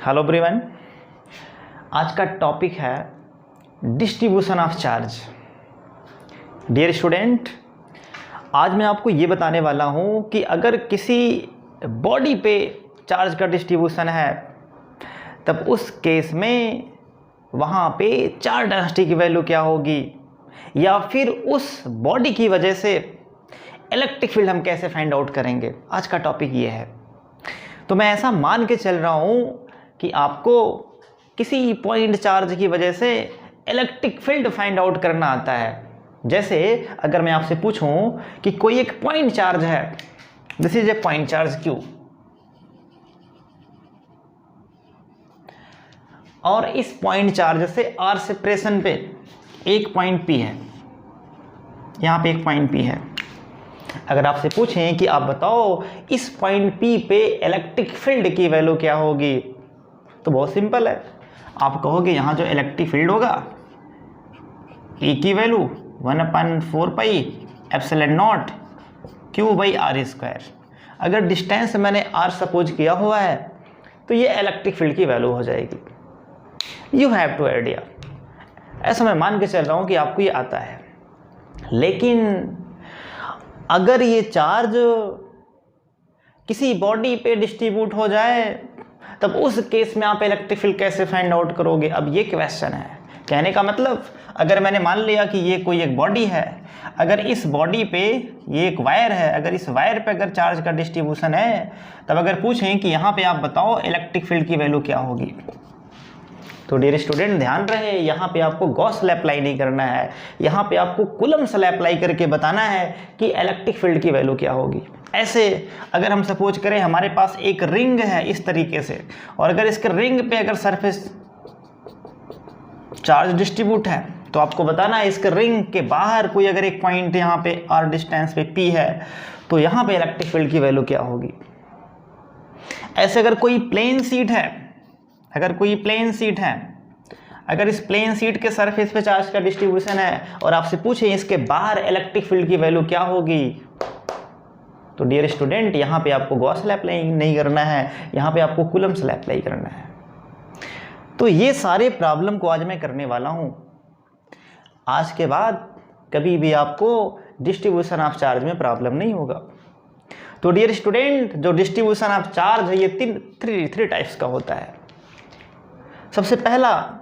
Hello everyone, आज का topic है distribution of charge. Dear student, आज मैं आपको ये बताने वाला हूँ कि अगर किसी बॉडी पे चार्ज का डिस्ट्रीब्यूशन है तब उस केस में वहाँ पे चार्ज डेंसिटी की वैल्यू क्या होगी, या फिर उस बॉडी की वजह से इलेक्ट्रिक फील्ड हम कैसे फाइंड आउट करेंगे। आज का टॉपिक ये है। तो मैं ऐसा मान के चल रहा हूँ कि आपको किसी पॉइंट चार्ज की वजह से इलेक्ट्रिक फील्ड फाइंड आउट करना आता है। जैसे अगर मैं आपसे पूछूं कि कोई एक पॉइंट चार्ज है, this is a point charge Q, और इस पॉइंट चार्ज से R सेपरेशन पे एक पॉइंट P है, यहाँ पे एक पॉइंट P है। अगर आपसे पूछें कि आप बताओ इस पॉइंट P पे इलेक्ट्रिक फील्ड की वैल्यू क्या होगी, तो बहुत सिंपल है। आप कहोगे यहाँ जो इलेक्ट्रिक फील्ड होगा E की value 1/4 pi epsilon not Q/r²। अगर डिस्टेंस मैंने R सपोज किया हुआ है तो ये इलेक्ट्रिक फील्ड की वैल्यू हो जाएगी। You have to idea. ऐसा मैं मान के चल रहा हूँ कि आपको ये आता है। लेकिन अगर ये चार्ज किसी बॉडी पे डिस्ट्रीब्यूट हो जाए तब उस केस में आप इलेक्ट्रिक फील्ड कैसे फाइंड आउट करोगे। अब ये क्वेश्चन है। कहने का मतलब, अगर मैंने मान लिया कि ये कोई एक बॉडी है, अगर इस बॉडी पे ये एक वायर है, अगर इस वायर पे अगर चार्ज का डिस्ट्रीब्यूशन है, तब अगर पूछें कि यहाँ पे आप बताओ इलेक्ट्रिक फील्ड की वैल्यू क्या होगी, तो डियर स्टूडेंट ध्यान रहे, यहाँ पे आपको गॉस लॉ अप्लाई नहीं करना है, यहाँ पे आपको कूलम्ब्स लॉ अप्लाई करके बताना है कि इलेक्ट्रिक फील्ड की वैल्यू क्या होगी। ऐसे अगर हम सपोज करें हमारे पास एक रिंग है इस तरीके से, और अगर इसके रिंग पे अगर सरफेस चार्ज डिस्ट्रीब्यूट है तो आपको बताना है इसके रिंग के बाहर कोई अगर एक पॉइंट यहाँ पे R डिस्टेंस पे P है तो यहाँ पे इलेक्ट्रिक फील्ड की वैल्यू क्या होगी। ऐसे अगर कोई प्लेन सीट है, अगर इस प्लेन सीट के सरफेस पे चार्ज का डिस्ट्रीब्यूशन है और आपसे पूछें इसके बाहर इलेक्ट्रिक फील्ड की वैल्यू क्या होगी, तो डियर स्टूडेंट यहाँ पे आपको गॉस लॉ अप्लाई नहीं करना है, यहाँ पे आपको कूलम्ब्स लॉ अप्लाई करना है। तो ये सारे प्रॉब्लम को आज मैं करने वाला हूँ। आज के बाद कभी भी आपको डिस्ट्रीब्यूशन ऑफ चार्ज में प्रॉब्लम नहीं होगा। तो डियर स्टूडेंट, जो डिस्ट्रीब्यूशन ऑफ चार्ज है ये थ्री टाइप्स का होता है। सबसे पहला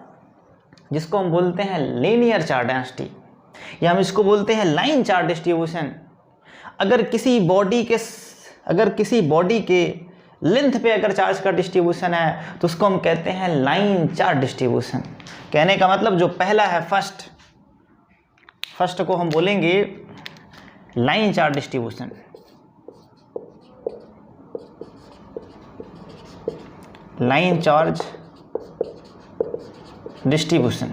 जिसको हम बोलते हैं लीनियर चार्ज डेंसिटी, या हम इसको बोलते हैं लाइन चार्ज डिस्ट्रीब्यूशन। अगर किसी बॉडी के लेंथ पे अगर चार्ज का डिस्ट्रीब्यूशन है तो उसको हम कहते हैं लाइन चार्ज डिस्ट्रीब्यूशन। कहने का मतलब जो पहला है फर्स्ट को हम बोलेंगे line charge distribution. Line charge distribution.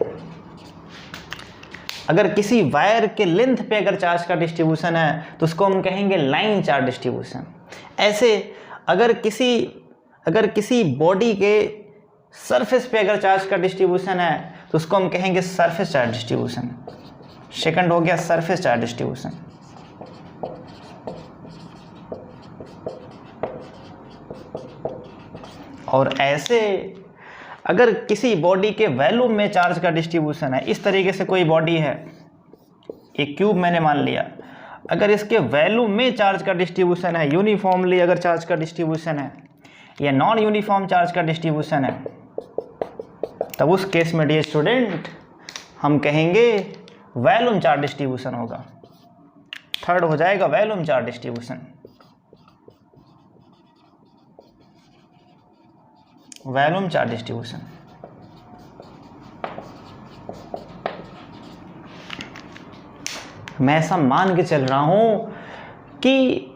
अगर किसी वायर के लेंथ पे अगर चार्ज का डिस्ट्रीब्यूशन है तो उसको हम कहेंगे लाइन चार्ज डिस्ट्रीब्यूशन। ऐसे अगर किसी बॉडी के सरफेस पे अगर चार्ज का डिस्ट्रीब्यूशन है तो उसको हम कहेंगे सरफेस चार्ज डिस्ट्रीब्यूशन। सेकंड हो गया सरफेस चार्ज डिस्ट्रीब्यूशन। और ऐसे अगर किसी बॉडी के वॉल्यूम में चार्ज का डिस्ट्रीब्यूशन है, इस तरीके से कोई बॉडी है, एक क्यूब मैंने मान लिया, अगर इसके वॉल्यूम में चार्ज का डिस्ट्रीब्यूशन है, यूनिफॉर्मली अगर चार्ज का डिस्ट्रीब्यूशन है या नॉन यूनिफॉर्म चार्ज का डिस्ट्रीब्यूशन है, तब उस केस में डियर स्टूडेंट हम कहेंगे वॉल्यूम चार्ज डिस्ट्रीब्यूशन होगा। थर्ड हो जाएगा volume charge distribution. Volume charge distribution. मैं ऐसा मान के चल रहा हूं कि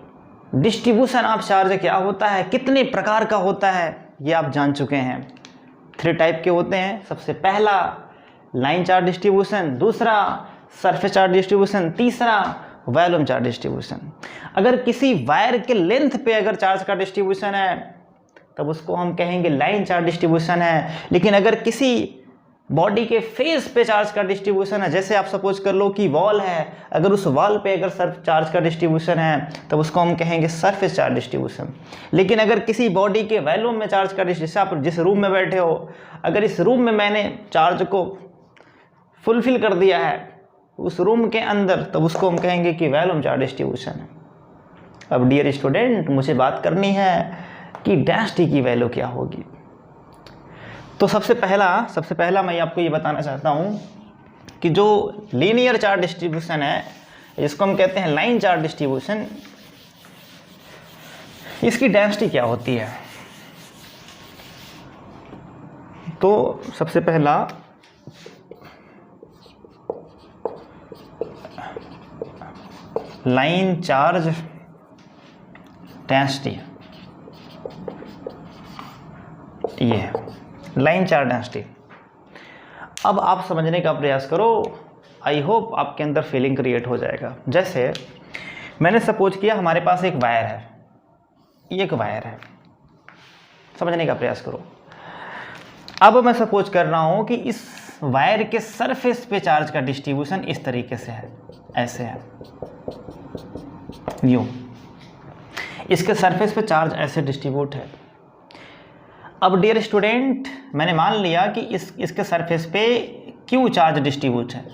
डिस्ट्रीब्यूशन ऑफ चार्ज क्या होता है, कितने प्रकार का होता है, ये आप जान चुके हैं। 3 टाइप के होते हैं। सबसे पहला लाइन चार्ज डिस्ट्रीब्यूशन, दूसरा सरफेस चार्ज डिस्ट्रीब्यूशन, तीसरा वॉल्यूम चार्ज डिस्ट्रीब्यूशन। अगर किसी वायर के लेंथ पे अगर चार्ज का डिस्ट्रीब्यूशन है तब उसको हम कहेंगे लाइन चार्ज डिस्ट्रीब्यूशन है। लेकिन अगर किसी बॉडी के फेस पे चार्ज का डिस्ट्रीब्यूशन है। जैसे आप सपोज कर लो कि वॉल है, अगर उस वॉल पे अगर सर्फ चार्ज का डिस्ट्रीब्यूशन है तब उसको हम कहेंगे सरफेस चार्ज डिस्ट्रीब्यूशन। लेकिन अगर किसी बॉडी के वॉल्यूम में चार्ज का जैसे आप जिस रूम में बैठे हो, अगर इस रूम में मैंने चार्ज को फुलफिल कर दिया है उस रूम के अंदर, तब उसको हम कहेंगे कि वॉल्यूम चार्ज डिस्ट्रीब्यूशन है। अब डियर स्टूडेंट, मुझे बात करनी है कि डेंसिटी की वैल्यू क्या होगी। तो सबसे पहला मैं आपको ये बताना चाहता हूँ कि जो लीनियर चार्ज डिस्ट्रीब्यूशन है, जिसको हम कहते हैं लाइन चार्ज डिस्ट्रीब्यूशन, इसकी डेंसिटी क्या होती है। तो सबसे पहला लाइन चार्ज डेंसिटी, ये है लाइन चार्ज डेंसिटी। अब आप समझने का प्रयास करो, आई होप आपके अंदर फीलिंग क्रिएट हो जाएगा। जैसे मैंने सपोज किया हमारे पास एक वायर है, ये एक वायर है, समझने का प्रयास करो। अब मैं सपोज कर रहा हूं कि इस वायर के सरफेस पे चार्ज का डिस्ट्रीब्यूशन इस तरीके से है, ऐसे है, यूं इसके सरफेस पे चार्ज ऐसे डिस्ट्रीब्यूट है। अब डियर स्टूडेंट, मैंने मान लिया कि इसके सरफेस पे क्यू चार्ज डिस्ट्रीब्यूट है,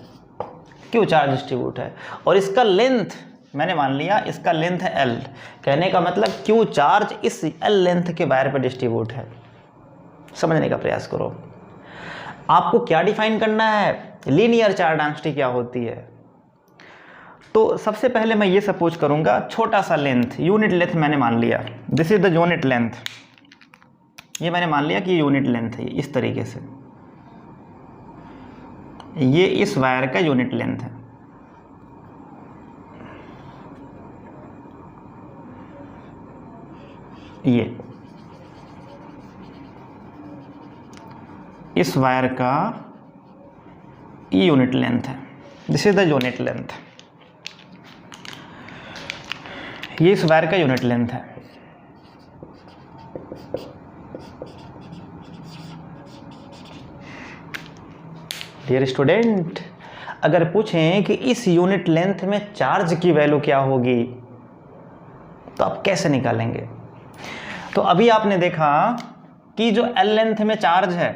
क्यू चार्ज डिस्ट्रीब्यूट है, और इसका लेंथ मैंने मान लिया इसका लेंथ है एल। कहने का मतलब क्यू चार्ज इस एल लेंथ के वायर पे डिस्ट्रीब्यूट है। समझने का प्रयास करो। आपको क्या डिफाइन करना है, लीनियर चार्ज डेंसिटी क्या होती है। तो सबसे पहले मैं ये सपोज करूंगा छोटा सा लेंथ, यूनिट लेंथ मैंने मान लिया, this is the unit length, ये मैंने मान लिया कि यूनिट लेंथ है, इस तरीके से ये इस वायर का यूनिट लेंथ है। ये इस वायर का यूनिट लेंथ है, this is the unit length, ये इस वायर का यूनिट लेंथ है। डियर स्टूडेंट, अगर पूछें कि इस यूनिट लेंथ में चार्ज की वैल्यू क्या होगी तो आप कैसे निकालेंगे। तो अभी आपने देखा कि जो एल लेंथ में चार्ज है,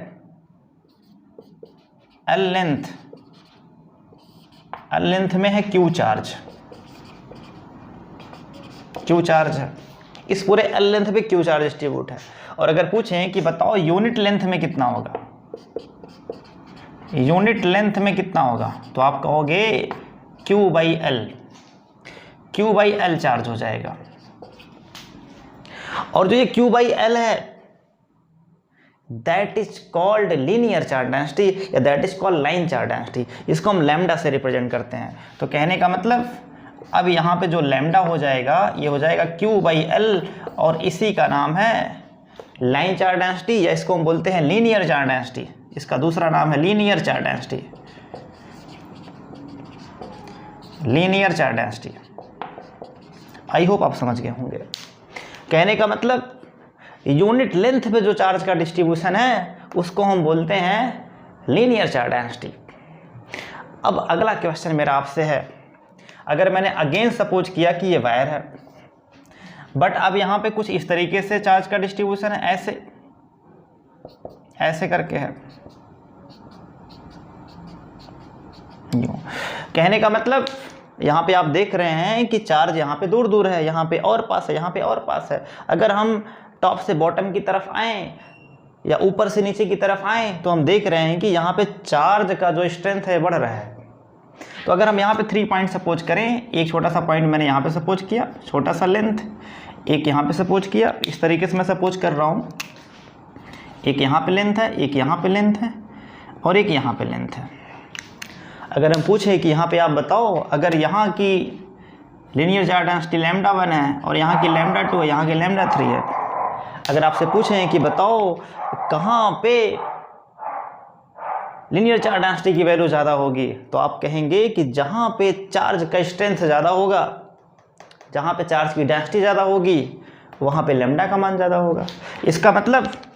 एल लेंथ में है क्यू चार्ज, क्यू चार्ज है, इस पूरे एल लेंथ पे क्यू चार्ज डिस्ट्रीब्यूट है। और अगर पूछें कि बताओ यूनिट लेंथ में कितना होगा, यूनिट लेंथ में कितना होगा, तो आप कहोगे Q by L, Q by L charge हो जाएगा। और जो ये Q बाई एल है that is called linear charge density या that is called line charge density. इसको हम लैम्डा से रिप्रेजेंट करते हैं। तो कहने का मतलब अब यहाँ पे जो लैम्डा हो जाएगा ये हो जाएगा Q बाई एल, और इसी का नाम है लाइन चार्ज डेंसिटी, या इसको हम बोलते हैं लीनियर चार्ज डेंसिटी। इसका दूसरा नाम है linear charge density, linear charge density. I hope आप समझ गए होंगे। कहने का मतलब यूनिट लेंथ पे जो चार्ज का डिस्ट्रीब्यूशन है उसको हम बोलते हैं लीनियर चार्ज डेंसिटी। अब अगला क्वेश्चन मेरा आपसे है, अगर मैंने अगेन सपोज किया कि ये वायर है, बट अब यहाँ पे कुछ इस तरीके से चार्ज का डिस्ट्रीब्यूशन है, ऐसे ऐसे करके है, यूं। कहने का मतलब यहाँ पे आप देख रहे हैं कि चार्ज यहाँ पे दूर दूर है, यहाँ पे और पास है, यहाँ पे और पास है। अगर हम टॉप से बॉटम की तरफ आएँ या ऊपर से नीचे की तरफ आएँ तो हम देख रहे हैं कि यहाँ पे चार्ज का जो स्ट्रेंथ है बढ़ रहा है। तो अगर हम यहाँ पे 3 पॉइंट सपोज करें, एक छोटा सा पॉइंट मैंने यहाँ पे सपोज किया, छोटा सा लेंथ, एक यहाँ पे सपोज किया, इस तरीके से मैं सपोज कर रहा हूँ, एक यहाँ पे लेंथ है, एक यहाँ पे लेंथ है, और एक यहाँ पे लेंथ है। अगर हम पूछे कि यहाँ पे आप बताओ, अगर यहाँ की लीनियर चार्ज डेंसिटी लैम्डा 1 है और यहाँ की लैम्डा 2 है, यहाँ की लैम्डा 3 है, अगर आपसे पूछें कि बताओ कहाँ पे लीनियर चार्ज डेंसिटी की वैल्यू ज़्यादा होगी, तो आप कहेंगे कि जहाँ पे चार्ज का स्ट्रेंथ ज़्यादा होगा, जहाँ पे चार्ज की डेंसिटी ज़्यादा होगी, वहाँ पे लैम्डा का मान ज़्यादा होगा। इसका मतलब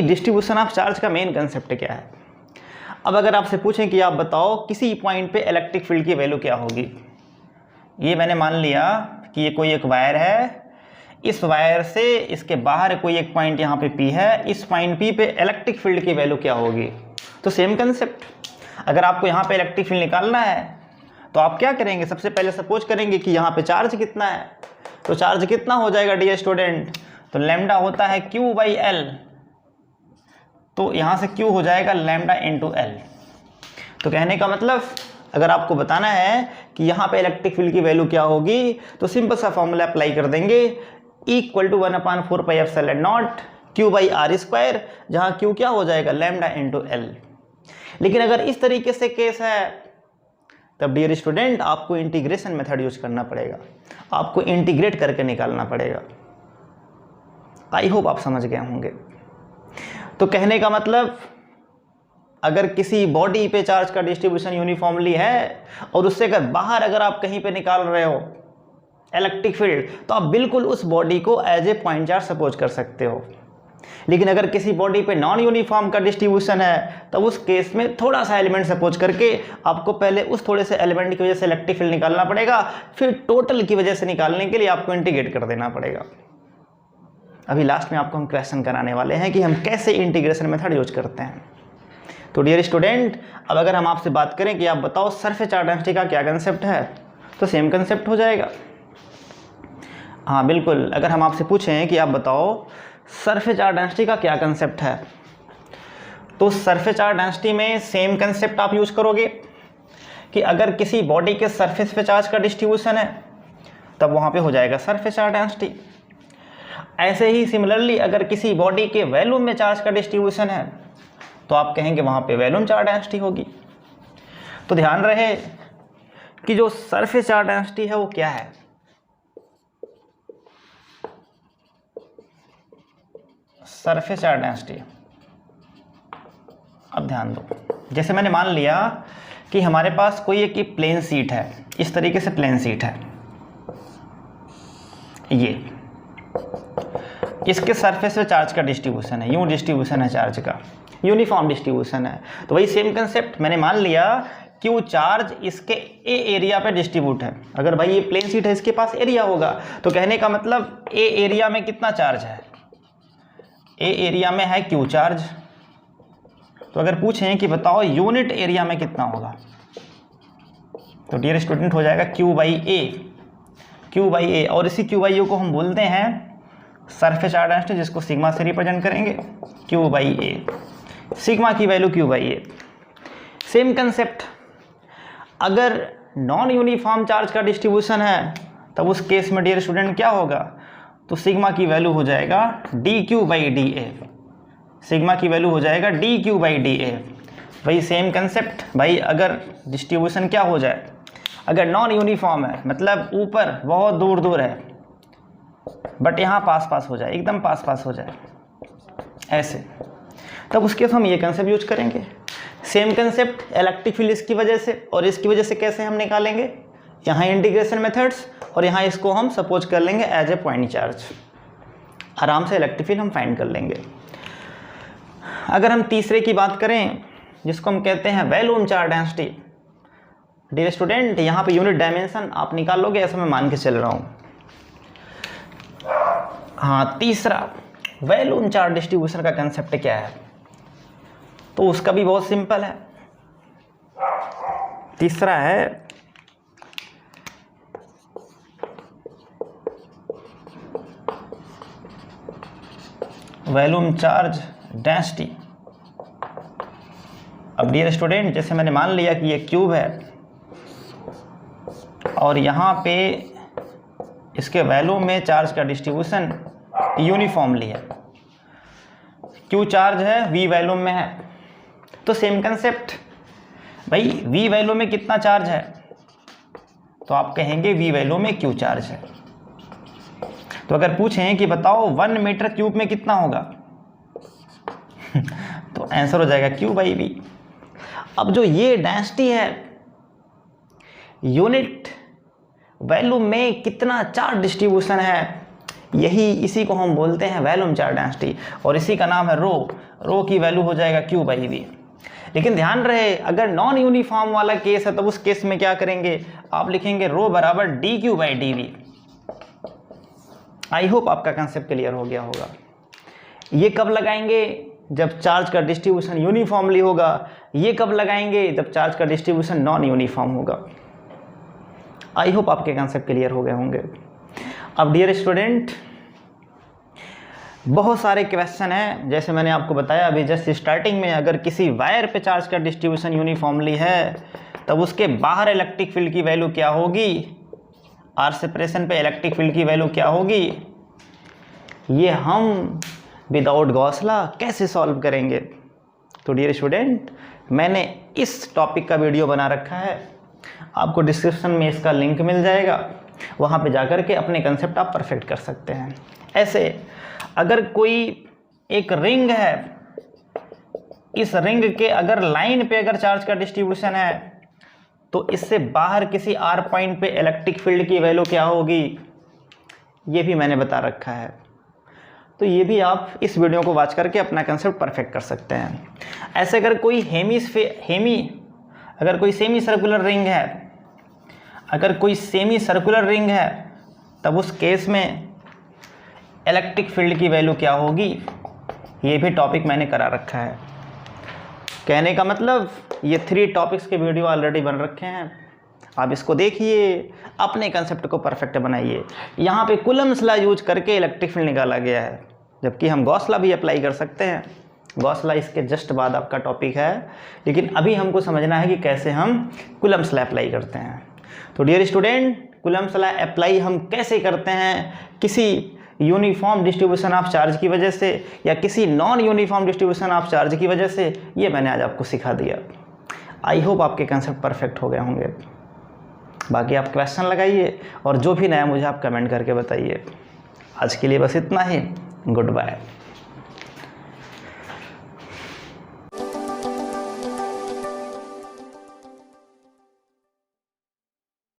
कि डिस्ट्रीब्यूशन ऑफ चार्ज का मेन कंसेप्ट क्या है। अब अगर आपसे पूछें कि आप बताओ किसी पॉइंट पे इलेक्ट्रिक फील्ड की वैल्यू क्या होगी, ये मैंने मान लिया कि ये कोई एक वायर है, इस वायर से इसके बाहर कोई एक पॉइंट यहाँ पे P है, इस पॉइंट P पे इलेक्ट्रिक फील्ड की वैल्यू क्या होगी। तो सेम कंसेप्ट, अगर आपको यहाँ पे इलेक्ट्रिक फील्ड निकालना है तो आप क्या करेंगे, सबसे पहले सपोज करेंगे कि यहाँ पे चार्ज कितना है। तो चार्ज कितना हो जाएगा डियर स्टूडेंट, तो लैम्डा होता है Q/L, तो यहाँ से Q हो जाएगा लैम्डा इंटू L। तो कहने का मतलब अगर आपको बताना है कि यहाँ पे इलेक्ट्रिक फील्ड की वैल्यू क्या होगी तो सिंपल सा फॉर्मूला अप्लाई कर देंगे, इक्वल टू 1/4πε0 Q/r², जहाँ Q क्या हो जाएगा लैम्डा इंटू L। लेकिन अगर इस तरीके से केस है तब डियर स्टूडेंट आपको इंटीग्रेशन मेथड यूज करना पड़ेगा, आपको इंटीग्रेट करके निकालना पड़ेगा। आई होप आप समझ गए होंगे। तो कहने का मतलब अगर किसी बॉडी पे चार्ज का डिस्ट्रीब्यूशन यूनिफॉर्मली है और उससे अगर बाहर अगर आप कहीं पे निकाल रहे हो इलेक्ट्रिक फील्ड, तो आप बिल्कुल उस बॉडी को as a point charge suppose कर सकते हो। लेकिन अगर किसी बॉडी पे नॉन यूनिफॉर्म का डिस्ट्रीब्यूशन है तब उस केस में थोड़ा सा एलिमेंट सपोज करके आपको पहले उस थोड़े से एलिमेंट की वजह से इलेक्ट्रिक फील्ड निकालना पड़ेगा, फिर टोटल की वजह से निकालने के लिए आपको इंटीग्रेट कर देना पड़ेगा। अभी लास्ट में आपको हम क्वेश्चन कराने वाले हैं कि हम कैसे इंटीग्रेशन मेथड यूज करते हैं। तो डियर स्टूडेंट, अब अगर हम आपसे बात करें कि आप बताओ सरफेस चार्ज डेंसिटी का क्या कंसेप्ट है, तो सेम कंसेप्ट हो जाएगा। हाँ बिल्कुल, अगर हम आपसे पूछें कि आप बताओ सरफेस चार्ज डेंसिटी का क्या कंसेप्ट है, तो सरफेस चार्ज डेंसिटी में सेम कंसेप्ट आप यूज करोगे कि अगर किसी बॉडी के सरफेस पे चार्ज का डिस्ट्रीब्यूशन है तब वहाँ पे हो जाएगा सरफेस चार्ज डेंसिटी। ऐसे ही सिमिलरली अगर किसी बॉडी के वॉल्यूम में चार्ज का डिस्ट्रीब्यूशन है तो आप कहेंगे वहाँ पे वॉल्यूम चार्ज डेंसिटी होगी। तो ध्यान रहे कि जो सरफेस चार्ज डेंसिटी है वो क्या है। सरफेस चार्ज डेंसिटी, अब ध्यान दो, जैसे मैंने मान लिया कि हमारे पास कोई एक प्लेन शीट है, इस तरीके से प्लेन शीट है, ये इसके सरफेस पे चार्ज का डिस्ट्रीब्यूशन है, यूं डिस्ट्रीब्यूशन है चार्ज का, यूनिफॉर्म डिस्ट्रीब्यूशन है। तो वही सेम कंसेप्ट मैंने मान लिया कि वो चार्ज इसके ए एरिया पे डिस्ट्रीब्यूट है। अगर भाई ये प्लेन शीट है, इसके पास एरिया होगा, तो कहने का मतलब ए एरिया में कितना चार्ज है, ए एरिया में है क्यू चार्ज। तो अगर पूछें कि बताओ यूनिट एरिया में कितना होगा, तो डियर स्टूडेंट हो जाएगा Q/A। Q/A, और इसी Q/A को हम बोलते हैं सरफेस चार्ज डेंसिटी, जिसको सिग्मा से रिप्रेजेंट करेंगे Q/A, सिग्मा की वैल्यू Q/A। सेम कंसेप्ट, अगर नॉन यूनिफॉर्म चार्ज का डिस्ट्रीब्यूशन है तब उस केस में डियर स्टूडेंट क्या होगा, तो सिग्मा की वैल्यू हो जाएगा dQ/dA, सिग्मा की वैल्यू हो जाएगा dQ/dA। वही सेम कंसेप्ट भाई, अगर डिस्ट्रीब्यूशन क्या हो जाए, अगर नॉन यूनिफॉर्म है मतलब ऊपर बहुत दूर दूर है बट यहाँ पास पास हो जाए, एकदम पास पास हो जाए ऐसे, तब उसके हम ये कंसेप्ट यूज करेंगे। सेम कंसेप्ट इलेक्ट्रिक फील्ड इसकी वजह से, और इसकी वजह से कैसे हम निकालेंगे, यहाँ इंटीग्रेशन मेथड्स, और यहाँ इसको हम सपोज कर लेंगे एज ए पॉइंट चार्ज, आराम से इलेक्ट्रिक फील्ड हम फाइंड कर लेंगे। अगर हम तीसरे की बात करें जिसको हम कहते हैं volume charge density, dear student यहाँ पे यूनिट डायमेंशन आप निकाल लोगे, ऐसा मैं मान के चल रहा हूँ। हाँ, तीसरा वैल्यूम चार्ज डिस्ट्रीब्यूशन का कंसेप्ट क्या है, तो उसका भी बहुत सिंपल है। तीसरा है वैल्यूम चार्ज डेंसिटी। अब डियर स्टूडेंट जैसे मैंने मान लिया कि ये क्यूब है और यहाँ पे इसके वैल्यूम में चार्ज का डिस्ट्रीब्यूशन यूनिफॉर्मली है, क्यू चार्ज है, वी वैल्यूम में है, तो सेम कंसेप्ट भाई वी वैल्यू में कितना चार्ज है, तो आप कहेंगे वी वैल्यू में क्यू चार्ज है। तो अगर पूछें कि बताओ 1 मीटर क्यूब में कितना होगा तो आंसर हो जाएगा Q/V। अब जो ये डेंसिटी है, यूनिट वैल्यू में कितना चार्ज डिस्ट्रीब्यूशन है, इसी को हम बोलते हैं वैल्यूम चार्ज डेंसिटी, और इसी का नाम है रो की वैल्यू हो जाएगा Q/V। लेकिन ध्यान रहे अगर नॉन यूनिफॉर्म वाला केस है तब उस केस में क्या करेंगे, आप लिखेंगे रो बराबर dQ/dV। आई होप आपका कंसेप्ट क्लियर हो गया होगा। ये कब लगाएंगे, जब चार्ज का डिस्ट्रीब्यूशन यूनिफॉर्मली होगा। ये कब लगाएंगे, जब चार्ज का डिस्ट्रीब्यूशन नॉन यूनिफॉर्म होगा। आई होप आपके कंसेप्ट क्लियर हो गए होंगे। अब डियर स्टूडेंट बहुत सारे क्वेश्चन हैं, जैसे मैंने आपको बताया अभी जस्ट स्टार्टिंग में, अगर किसी वायर पे चार्ज का डिस्ट्रीब्यूशन यूनिफॉर्मली है तब उसके बाहर इलेक्ट्रिक फील्ड की वैल्यू क्या होगी, आर सेपरेशन पे इलेक्ट्रिक फील्ड की वैल्यू क्या होगी, ये हम विदाउट गॉस लॉ कैसे सॉल्व करेंगे। तो डियर स्टूडेंट मैंने इस टॉपिक का वीडियो बना रखा है, आपको डिस्क्रिप्शन में इसका लिंक मिल जाएगा, वहाँ पे जाकर के अपने कंसेप्ट आप परफेक्ट कर सकते हैं। ऐसे अगर कोई एक रिंग है, इस रिंग के अगर लाइन पे अगर चार्ज का डिस्ट्रीब्यूशन है तो इससे बाहर किसी आर पॉइंट पे इलेक्ट्रिक फील्ड की वैल्यू क्या होगी, ये भी मैंने बता रखा है। तो ये भी आप इस वीडियो को वॉच करके अपना कंसेप्ट परफेक्ट कर सकते हैं। ऐसे अगर कोई अगर कोई सेमी सर्कुलर रिंग है, अगर कोई सेमी सर्कुलर रिंग है तब उस केस में इलेक्ट्रिक फील्ड की वैल्यू क्या होगी, ये भी टॉपिक मैंने करा रखा है। कहने का मतलब ये 3 टॉपिक्स के वीडियो ऑलरेडी बन रखे हैं, आप इसको देखिए, अपने कंसेप्ट को परफेक्ट बनाइए। यहाँ पे कूलम्स लॉ यूज करके इलेक्ट्रिक फील्ड निकाला गया है, जबकि हम गॉस लॉ भी अप्लाई कर सकते हैं। गॉस लॉ इसके जस्ट बाद आपका टॉपिक है, लेकिन अभी हमको समझना है कि कैसे हम कूलम्स लॉ अप्लाई करते हैं। तो dear student Coulomb's law apply हम कैसे करते हैं किसी यूनिफॉर्म डिस्ट्रीब्यूशन ऑफ चार्ज की वजह से या किसी non uniform distribution of charge की वजह से, ये मैंने आज आपको सिखा दिया। आई होप आपके कंसेप्ट परफेक्ट हो गए होंगे। बाकी आप क्वेश्चन लगाइए और जो भी नया मुझे आप कमेंट करके बताइए। आज के लिए बस इतना ही, गुड बाय।